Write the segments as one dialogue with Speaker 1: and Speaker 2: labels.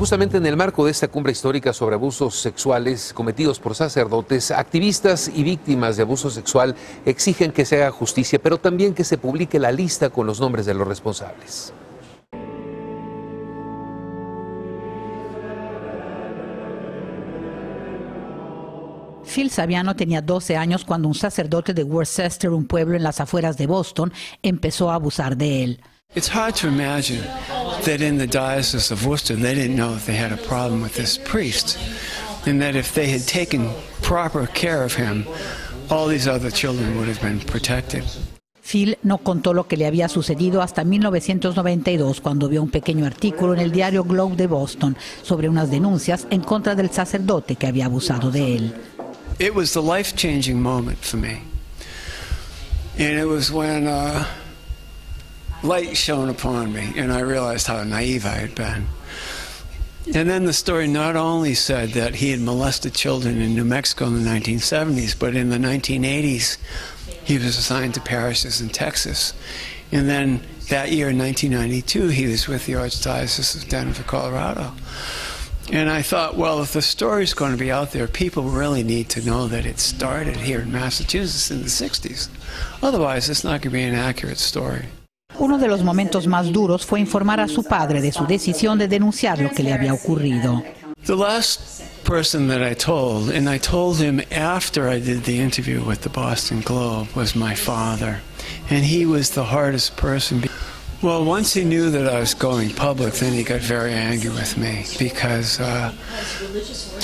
Speaker 1: Justamente en el marco de esta cumbre histórica sobre abusos sexuales cometidos por sacerdotes, activistas y víctimas de abuso sexual exigen que se haga justicia, pero también que se publique la lista con los nombres de los responsables.
Speaker 2: Phil Saviano tenía 12 años cuando un sacerdote de Worcester, un pueblo en las afueras de Boston, empezó a abusar de él.
Speaker 3: It's hard to imagine that in the diocese of Worcester they didn't know that they had a problem with this priest, and that if they had taken proper care of him, all these other children would have been protected.
Speaker 2: Phil no contó lo que le había sucedido hasta 1992, cuando vio un pequeño artículo en el diario Globe de Boston sobre unas denuncias en contra del sacerdote que había abusado de él.
Speaker 3: It was the life-changing moment for me, and it was when light shone upon me, and I realized how naive I had been. And then the story not only said that he had molested children in New Mexico in the 1970s, but in the 1980s, he was assigned to parishes in Texas. And then that year, in 1992, he was with the Archdiocese of Denver, Colorado. And I thought, well, if the story's going to be out there, people really need to know that it started here in Massachusetts in the 60s. Otherwise, it's not going to be an accurate story.
Speaker 2: Uno de los momentos más duros fue informar a su padre de su decisión de denunciar lo que le había ocurrido.
Speaker 3: The last person that I told, and I told him after I did the interview with the Boston Globe, was my father. And he was the hardest person. Well, once he knew that I was going public, then he got very angry with me because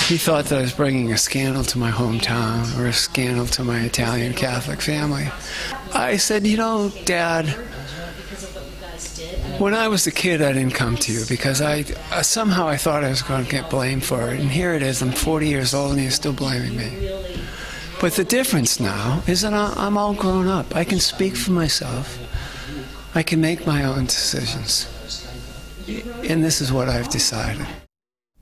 Speaker 3: he thought that I was bringing a scandal to my hometown or a scandal to my Italian Catholic family. I said, you know, Dad, when I was a kid, I didn't come to you because somehow I thought I was going to get blamed for it. And here it is, I'm 40 years old and you're still blaming me. But the difference now is that I'm all grown up. I can speak for myself. I can make my own decisions. And this is what I've decided.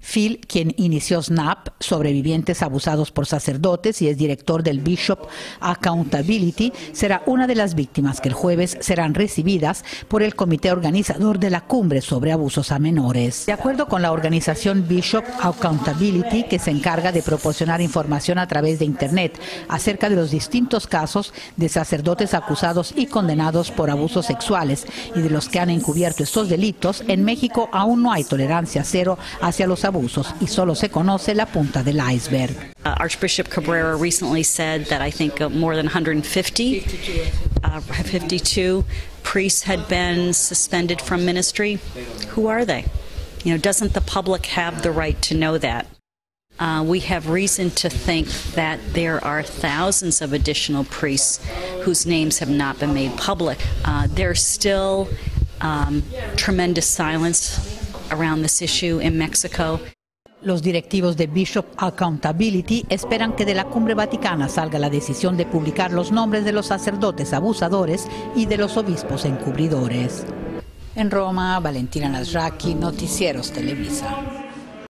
Speaker 2: Phil, quien inició SNAP, Sobrevivientes Abusados por Sacerdotes, y es director del Bishop Accountability, será una de las víctimas que el jueves serán recibidas por el comité organizador de la cumbre sobre abusos a menores. De acuerdo con la organización Bishop Accountability, que se encarga de proporcionar información a través de Internet acerca de los distintos casos de sacerdotes acusados y condenados por abusos sexuales y de los que han encubierto estos delitos, en México aún no hay tolerancia cero hacia los abusos y solo se conoce la punta del iceberg.
Speaker 4: Archbishop Cabrera recently said that I think more than 52 priests had been suspended from ministry. Who are they? You know, doesn't the public have the right to know that? We have reason to think that there are thousands of additional priests whose names have not been made public. There's still tremendous silence around this issue in Mexico.
Speaker 2: Los directivos de Bishop Accountability esperan que de la cumbre vaticana salga la decisión de publicar los nombres de los sacerdotes abusadores y de los obispos encubridores. En Roma, Valentina Nasraki, Noticieros Televisa.